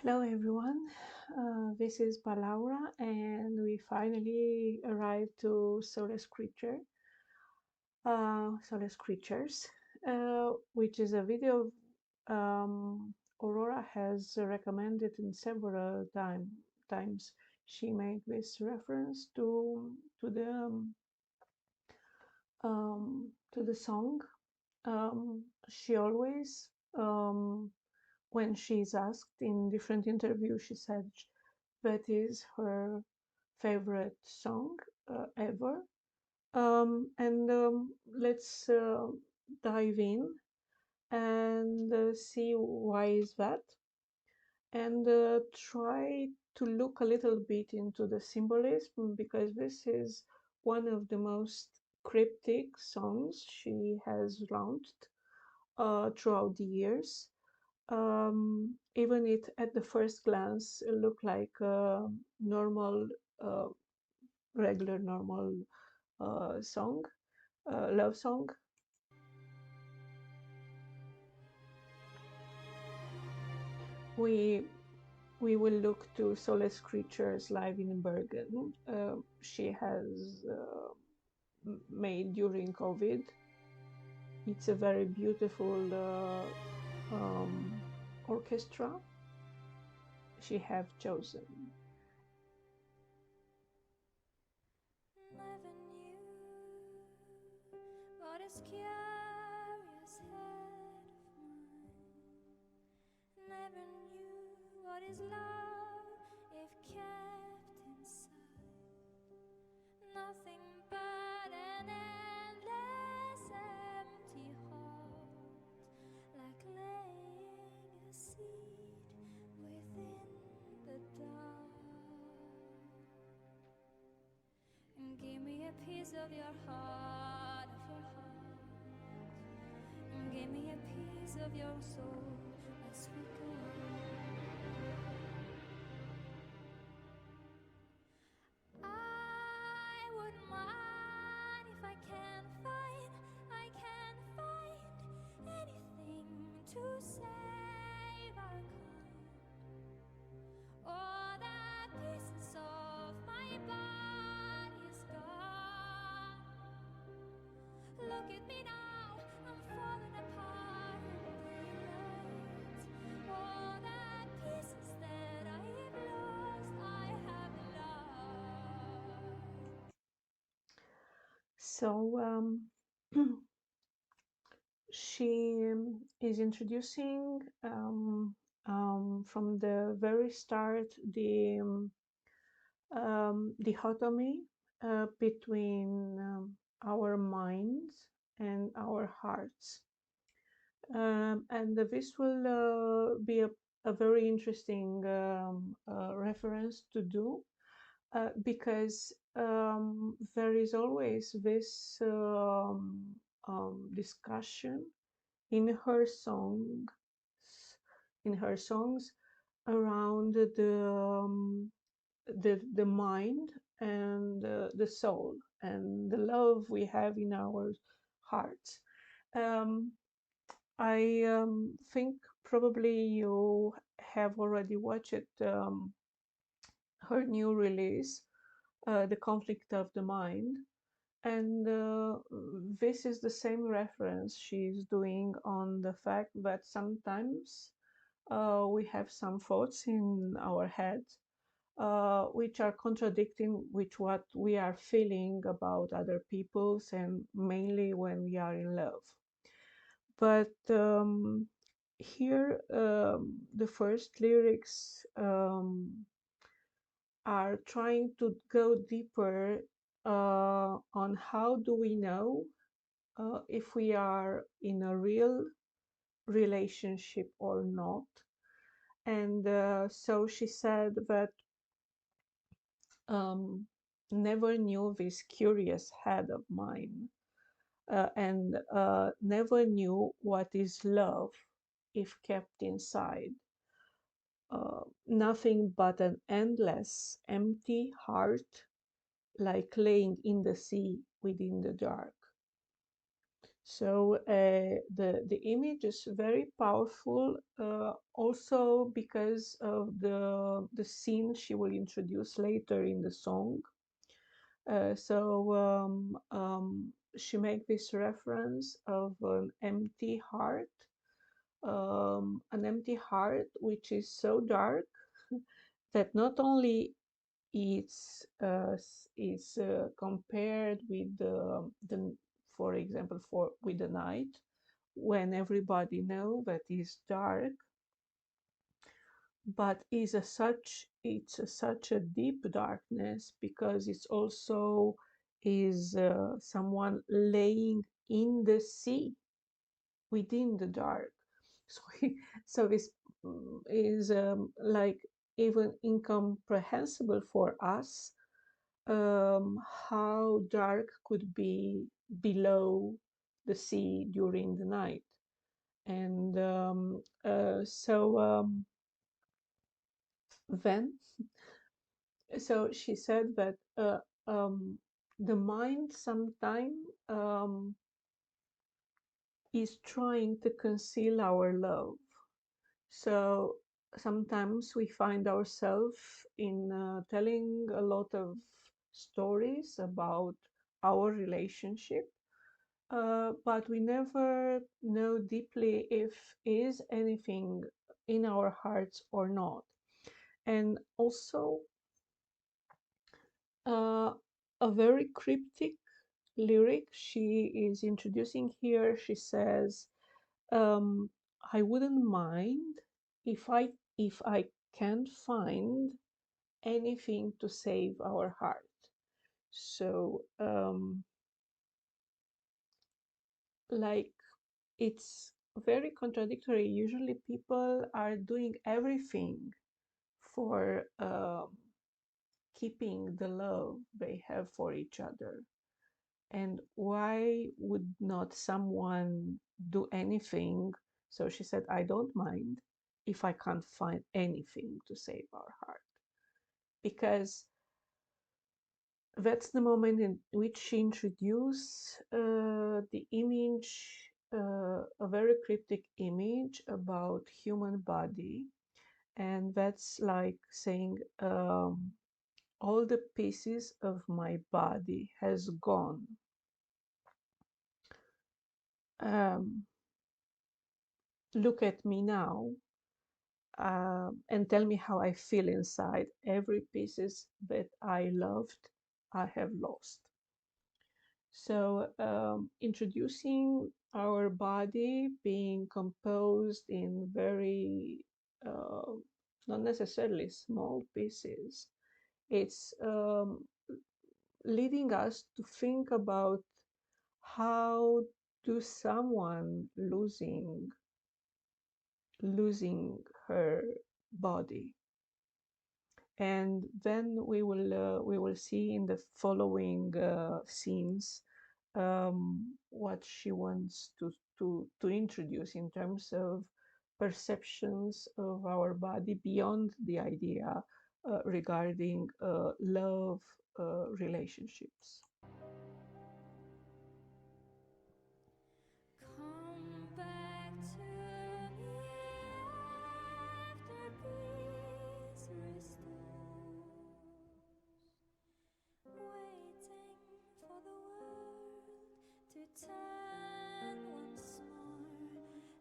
Hello everyone, this is Balaura and we finally arrived to Soulless Creatures, which is a video Aurora has recommended in several times. She made this reference to the song. She always when she's asked in different interviews, she said that is her favorite song ever. And let's dive in and see why is that, and try to look a little bit into the symbolism, because this is one of the most cryptic songs she has launched throughout the years. Even it at the first glance looked like a normal, uh, regular, normal song, love song. We we will look to Soulless Creatures live in Bergen. She has made during COVID. It's a very beautiful orchestra she have chosen. Never knew what is curious head of mine. Never knew what is love if kept inside. Nothing but an endless empty heart, like laying a seed within the dark. And give me a piece of your heart, And give me a piece of your soul as we go on. I wouldn't mind if I can't find anything to save our kind. Or that pieces of my body's gone. Look at me now, I'm falling apart in daylight. All that pieces that I've lost, I have lost. So she is introducing from the very start the dichotomy between our minds and our hearts. And this will be a very interesting reference to do, because there is always this discussion in her songs, around the mind and the soul and the love we have in our hearts. Um, I think probably you have already watched her new release, The Conflict of the Mind. And this is the same reference she's doing on the fact that sometimes we have some thoughts in our head which are contradicting with what we are feeling about other people's, and mainly when we are in love. But here, the first lyrics are trying to go deeper on how do we know if we are in a real relationship or not. And so she said that um, never knew this curious head of mine, and never knew what is love if kept inside. Nothing but an endless, empty heart, like laying in the sea within the dark. So the image is very powerful, also because of the scene she will introduce later in the song. She make this reference of an empty heart which is so dark that not only it's compared with the for example for with the night when everybody know that it's dark, but it's such a deep darkness because it's also is someone laying in the sea within the dark. So so this is like even incomprehensible for us, how dark could be below the sea during the night. And then so she said that the mind sometimes is trying to conceal our love. So sometimes we find ourselves in telling a lot of stories about our relationship, but we never know deeply if is anything in our hearts or not. And also, uh, a very cryptic lyric she is introducing here. She says, um, "I wouldn't mind if I can't find anything to save our heart." So, like it's very contradictory. Usually, people are doing everything for keeping the love they have for each other. And why would not someone do anything? So she said, I don't mind if I can't find anything to save our heart. Because that's the moment in which she introduced the image, a very cryptic image about human body. And that's like saying, all the pieces of my body has gone. Um, Look at me now, and tell me how I feel inside. Every pieces that I loved, I have lost. So introducing our body being composed in very uh, not necessarily small pieces, it's leading us to think about how do someone losing her body. And then we will see in the following scenes what she wants to introduce in terms of perceptions of our body beyond the idea regarding love relationships. Come back to me after peace restores, waiting for the world to turn once more,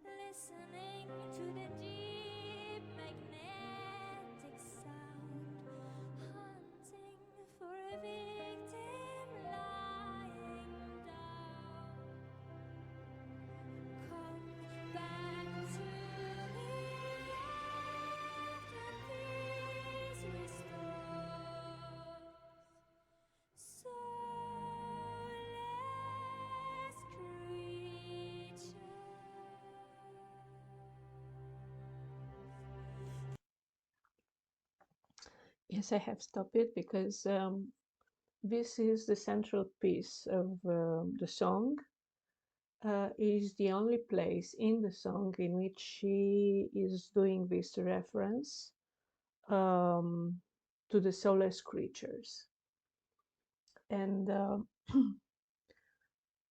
listening to the deep magnetic sound, hunting for a victim lying down. Come back to me after peace restores. Soulless creatures. Yes, I have stopped it because this is the central piece of the song. Is the only place in the song in which she is doing this reference um, to the soulless creatures. And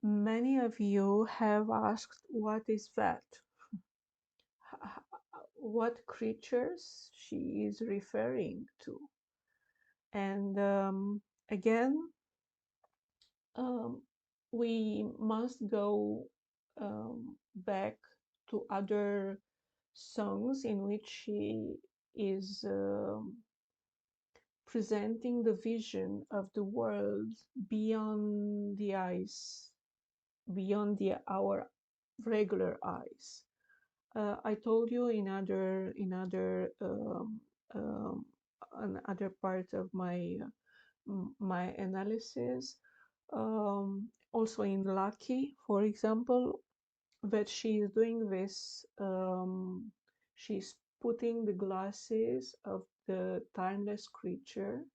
Many of you have asked, what is that? What creatures she is referring to? And again, um, we must go back to other songs in which she is presenting the vision of the world beyond the eyes, beyond our regular eyes. I told you um, another part of my analysis, also in Lucky, for example, that she is doing this. She's putting the glasses of the timeless creature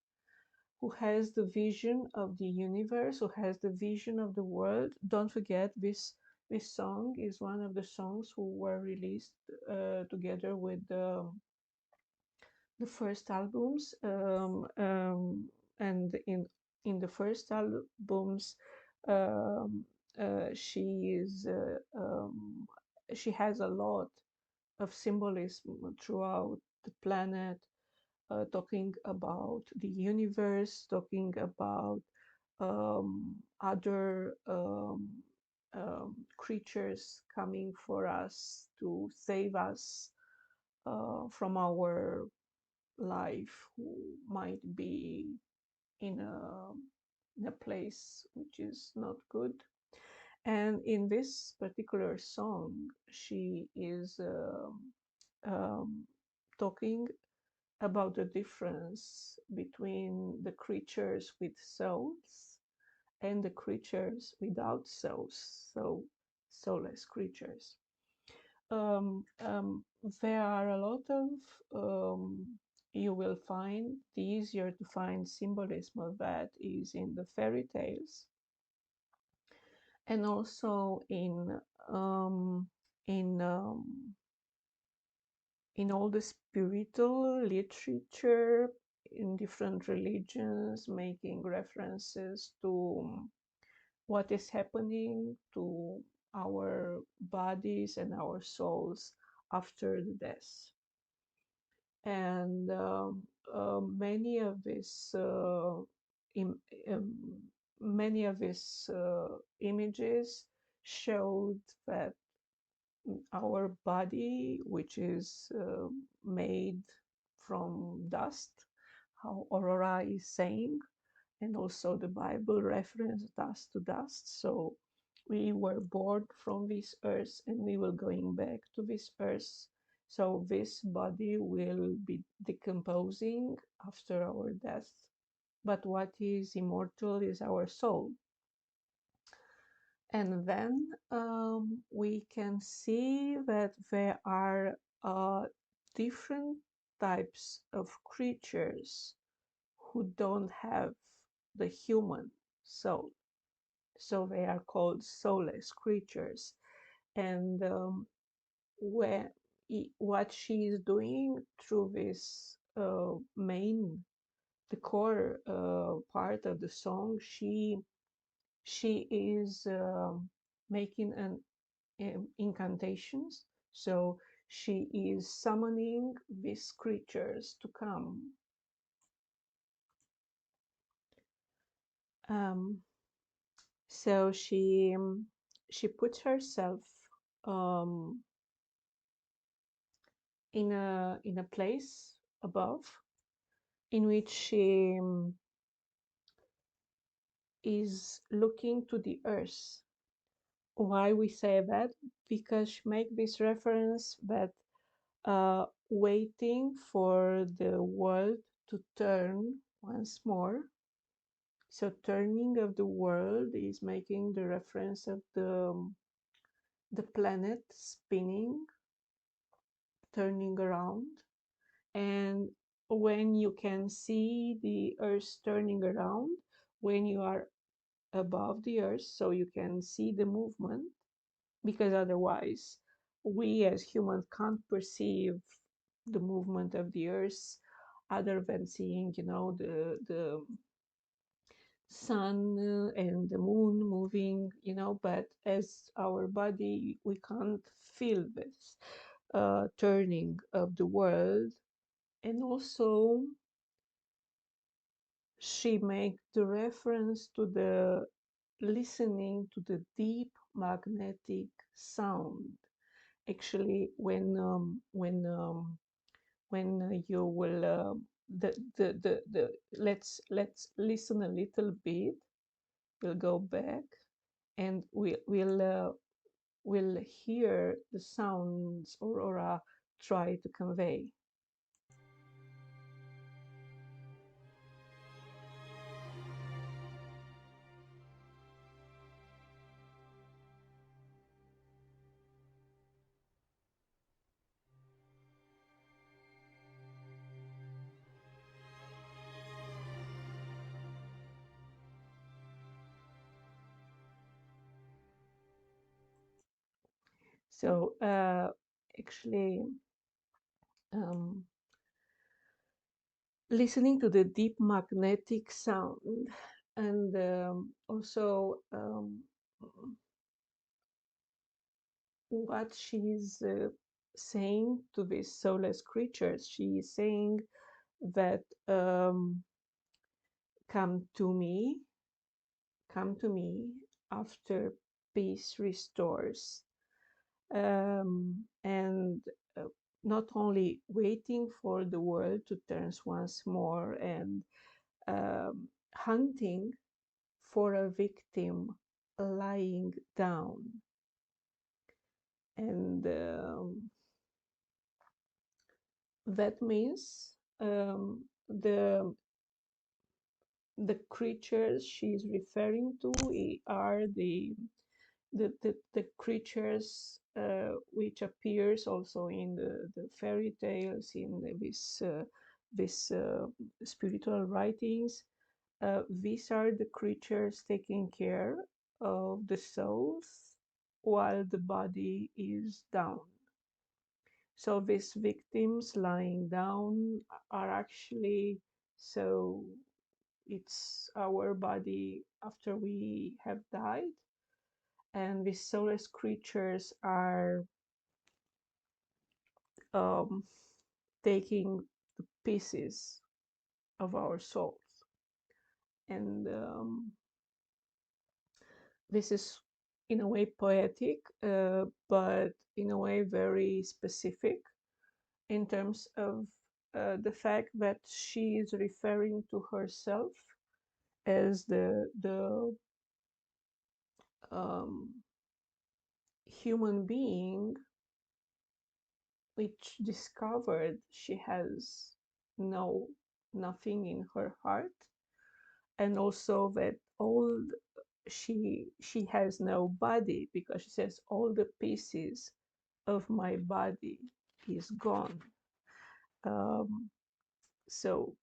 who has the vision of the universe, who has the vision of the world. Don't forget, this song is one of the songs who were released together with the first albums, and in the first albums, um, she is she has a lot of symbolism throughout the planet, talking about the universe, talking about other creatures coming for us to save us from our life, who might be in a place which is not good. And in this particular song, she is talking about the difference between the creatures with souls and the creatures without souls, so soulless creatures. There are a lot of, you will find, the easier to find symbolism of that is in the fairy tales, and also um, in um, in all the spiritual literature in different religions, making references to what is happening to our bodies and our souls after the death. And many of these im- um, many of these images showed that our body, which is made from dust, how Aurora is saying, and also the Bible reference dust to dust. So we were born from this earth and we will going back to this earth. So this body will be decomposing after our death. But what is immortal is our soul. And then we can see that there are different types of creatures who don't have the human soul. So they are called soulless creatures. And what she is doing through this the core part of the song, she is making an incantations. So she is summoning these creatures to come. Um, so she puts herself um, in a place above, in which she is looking to the earth. Why we say that? Because she make this reference that waiting for the world to turn once more. So turning of the world is making the reference of the planet spinning, turning around. And when you can see the earth turning around, when you are above the earth, so you can see the movement, because otherwise we as humans can't perceive the movement of the earth other than seeing, sun and the moon moving, but as our body, we can't feel this turning of the world. And also, she makes the reference to the listening to the deep magnetic sound. Actually, when you will the let's listen a little bit. We'll go back, and we'll hear the sounds Aurora try to convey. So actually, um, listening to the deep magnetic sound, and also what she's saying to these soulless creatures. She is saying that come to me, come to me after peace restores. And not only waiting for the world to turn once more, and hunting for a victim lying down. And that means the creatures she's referring to are the creatures which appears also in the fairy tales, in this spiritual writings. These are the creatures taking care of the souls while the body is down. So these victims lying down are actually, so it's our body after we have died, and these soulless creatures are um, taking the pieces of our souls. And this is in a way poetic, but in a way very specific in terms of the fact that she is referring to herself as the human being which discovered she has no nothing in her heart, and also that all she has no body, because she says all the pieces of my body is gone. So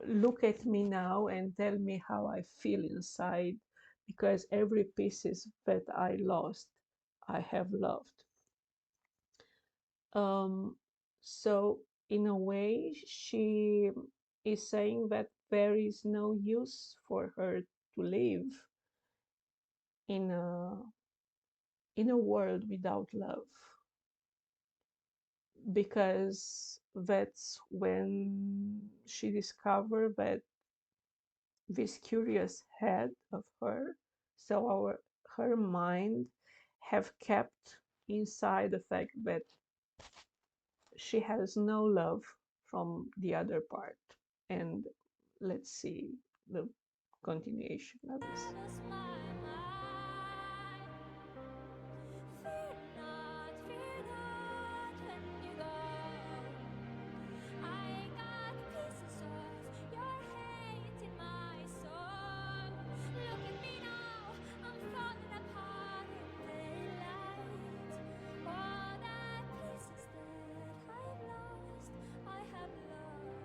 look at me now and tell me how I feel inside, because every pieces that I lost, I have loved. So in a way, she is saying that there is no use for her to live in a world without love, because that's when she discovered that this curious head of her, so her mind have kept inside the fact that she has no love from the other part. And let's see the continuation of this. Fear not when you go. I got pieces of your hate in my soul. Look at me now, I'm falling apart in daylight. All that pieces that I've lost, I have loved.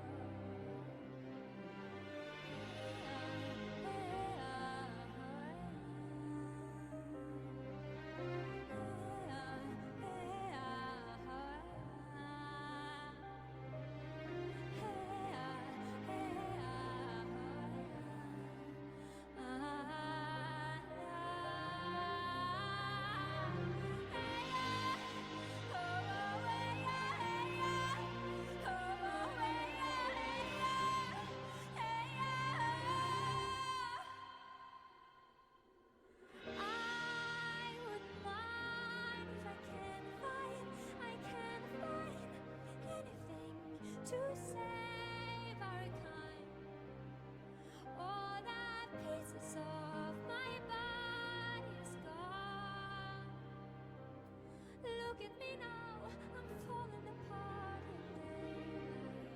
Look at me now, I'm falling apart in daylight.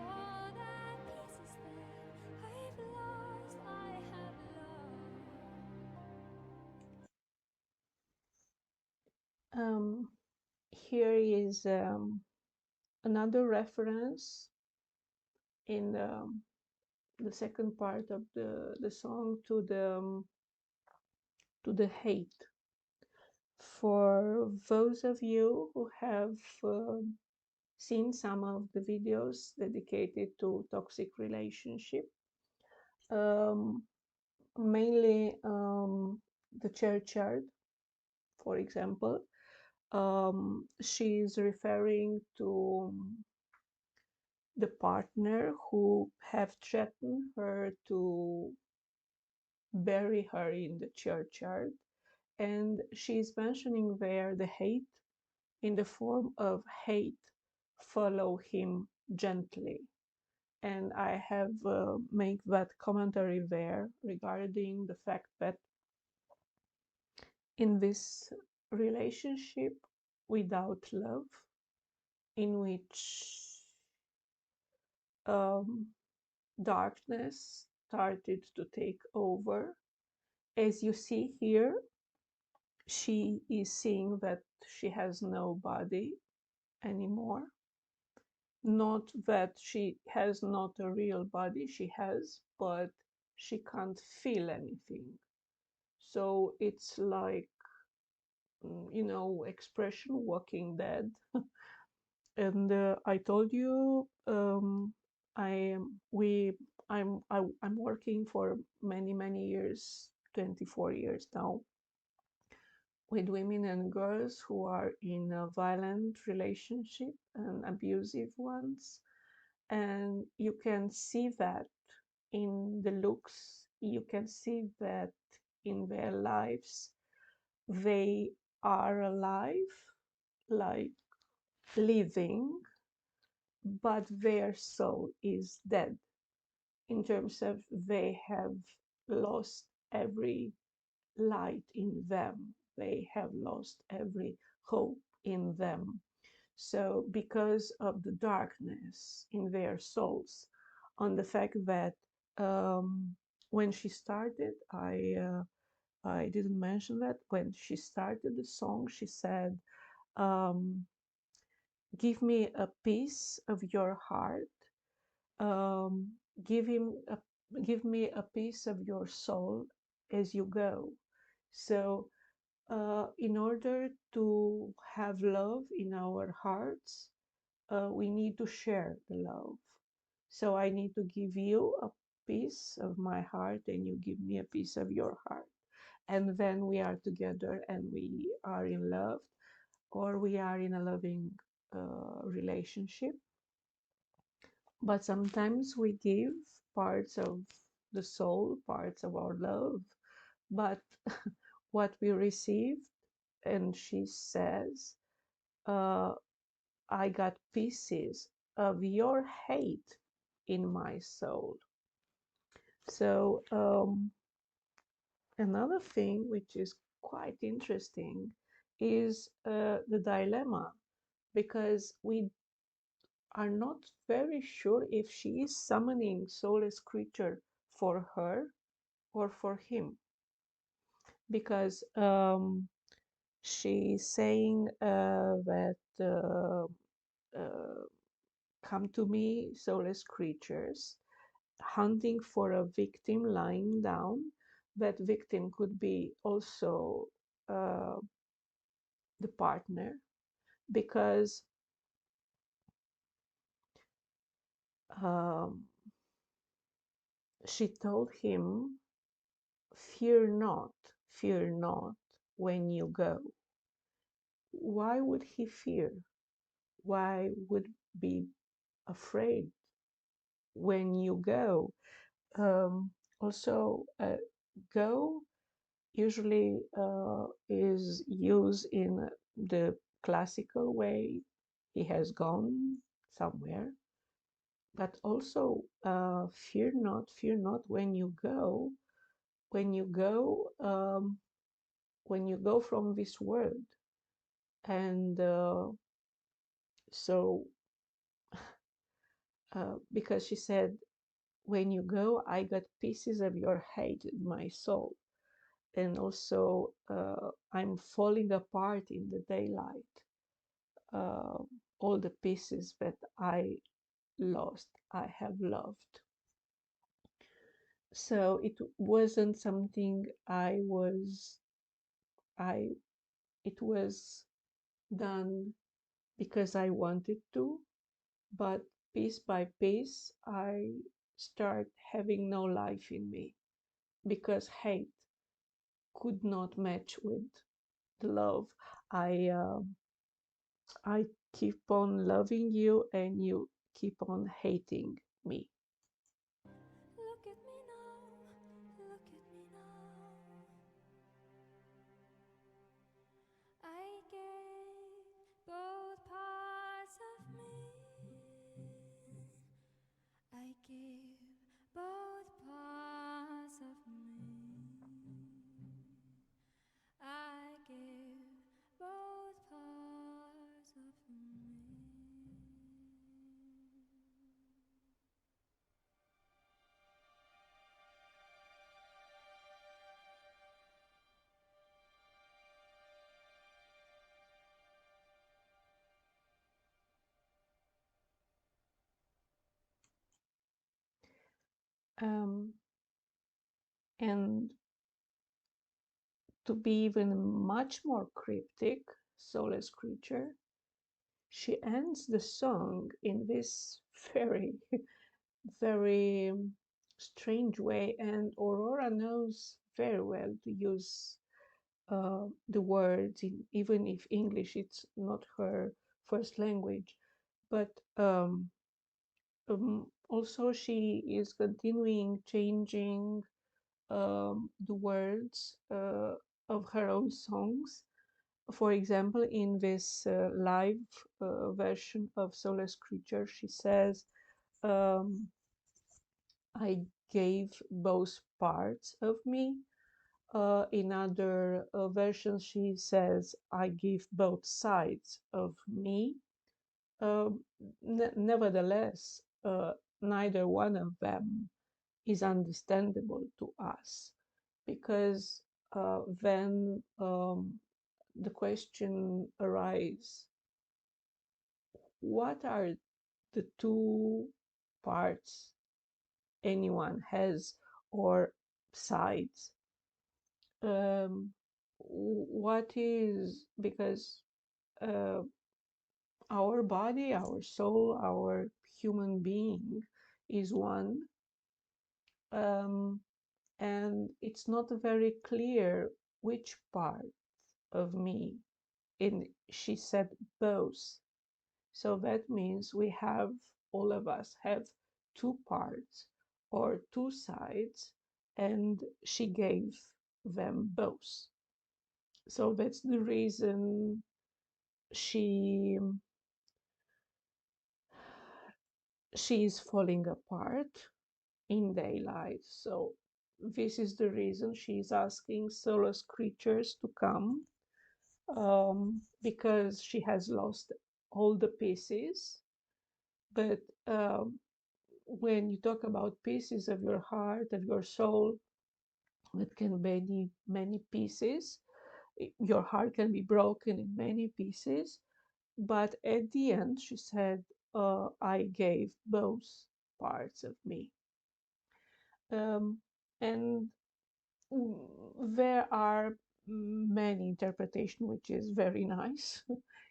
All the pieces that I've lost, I have lost. Um, Here is another reference in the second part of the song to the hate. For those of you who have seen some of the videos dedicated to toxic relationship, um, mainly the churchyard, for example, she's referring to the partner who have threatened her to bury her in the churchyard, and she's mentioning there the hate in the form of hate follow him gently. And I have made that commentary there regarding the fact that in this relationship without love, in which um, darkness started to take over, as you see here, she is seeing that she has no body anymore. Not that she has not a real body, she has, but she can't feel anything. So it's like, expression Walking Dead. And I told you, I we I'm working for many years, 24 years now, with women and girls who are in a violent relationship and abusive ones. And you can see that in the looks, you can see that in their lives. They are alive, like living, but their soul is dead, in terms of they have lost every light in them, they have lost every hope in them. So, because of the darkness in their souls, on the fact that when she started, I didn't mention that when she started the song, she said, um, "Give me a piece of your heart. Um, give him a, Give me a piece of your soul as you go." So, in order to have love in our hearts, we need to share the love. So I need to give you a piece of my heart, and you give me a piece of your heart. And then we are together and we are in love, or we are in a loving relationship. But sometimes we give parts of the soul, parts of our love, but what we receive, and she says, uh, I got pieces of your hate in my soul. So, another thing which is quite interesting is the dilemma, because we are not very sure if she is summoning Soulless Creature for her or for him, because she's saying that come to me, soulless creatures, hunting for a victim lying down. That victim could be also uh, the partner, because um, she told him, fear not when you go." Why would he fear? Why would be afraid when you go? Also, go usually is used in the classical way. He has gone somewhere. But also, fear not when you go. When you go, when you go from this world, And so, because she said, when you go, I got pieces of your hate in my soul. And also, I'm falling apart in the daylight. Uh, all the pieces that I lost, I have loved. So it wasn't something I, it was done because I wanted to, but piece by piece, I start having no life in me because hate could not match with the love. I I keep on loving you, and you keep on hating me. Look at me now, look at me now. I gave both parts of me. I gave both parts of me. I gave both parts of me. Um, and to be even much more cryptic, Soulless Creature, she ends the song in this very, very strange way, and Aurora knows very well to use the words, even if English it's not her first language. But also she is continuing changing the words of her own songs. For example, in this live version of Soulless Creature, she says, um, I gave both parts of me. In other versions, she says, I give both sides of me. Um, Nevertheless, neither one of them is understandable to us because then the question arises, what are the two parts anyone has or sides? What is, because uh, our body, our soul, our human being is one, um, and it's not very clear which part of me. And she said both. So that means we have, all of us have two parts or two sides, and she gave them both. So that's the reason she is falling apart in daylight. So this is the reason she's asking Soulless Creatures to come, because she has lost all the pieces. But when you talk about pieces of your heart, of your soul, it can be many, many pieces. Your heart can be broken in many pieces. But at the end, she said, I gave both parts of me. Um, and there are many interpretations, which is very nice.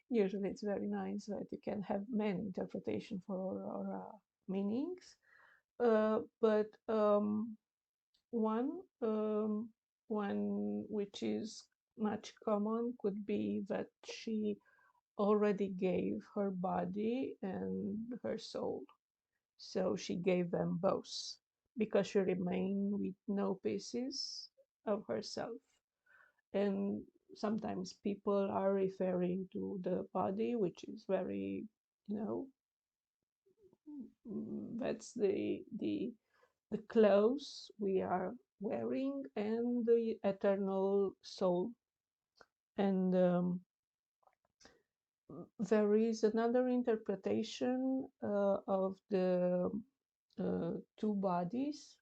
Usually it's very nice that you can have many interpretations for Aurora meanings. But one, one which is much common could be that she already gave her body and her soul. So she gave them both because she remained with no pieces of herself. And sometimes people are referring to the body, which is very, you know, that's the clothes we are wearing and the eternal soul. And there is another interpretation of the two bodies.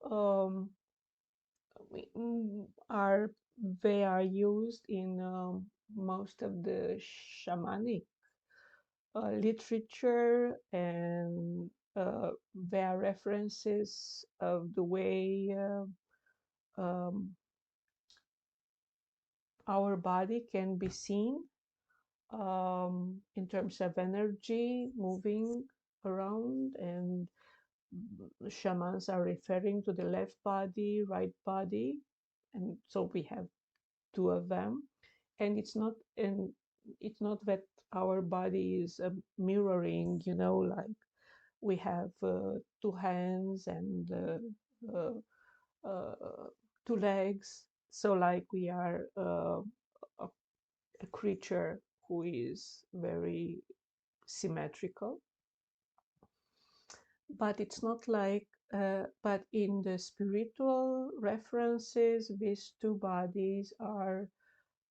Um, are They are used in most of the shamanic literature, and there are references of the way um, our body can be seen in terms of energy moving around, and shamans are referring to the left body, right body, and so we have two of them. And it's not that our body is mirroring, like we have two hands and uh, uh, two legs, so like we are a, a creature who is very symmetrical. But it's not like but in the spiritual references, these two bodies are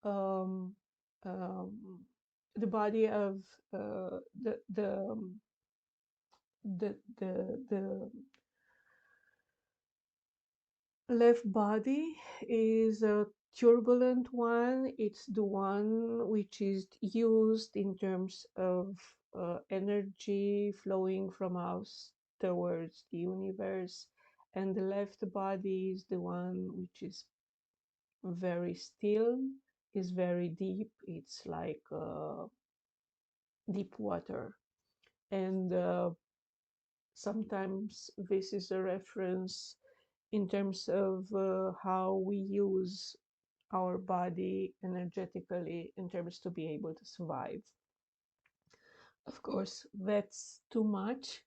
um, um, the body of the left body is a turbulent one. It's the one which is used in terms of energy flowing from us towards the universe, and the left body is the one which is very still, is very deep. It's like deep water. And sometimes this is a reference in terms of how we use our body energetically in terms to be able to survive. Of course, that's too much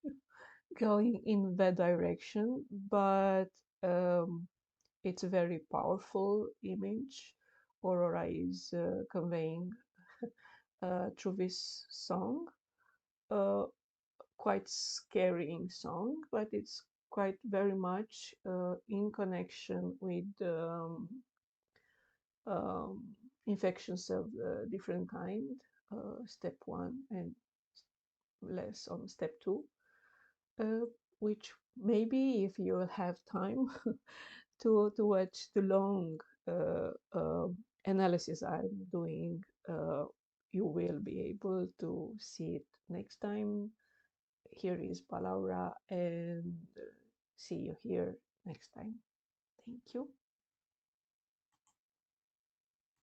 going in that direction, but um, it's a very powerful image Aurora is conveying through this song. Uh, Quite scaring song, but it's quite very much in connection with um, infections of different kind, step one, and less on step two, uh, which maybe if you will have time to watch the long analysis I'm doing, you will be able to see it next time. Here is Balaura, and see you here next time. Thank you.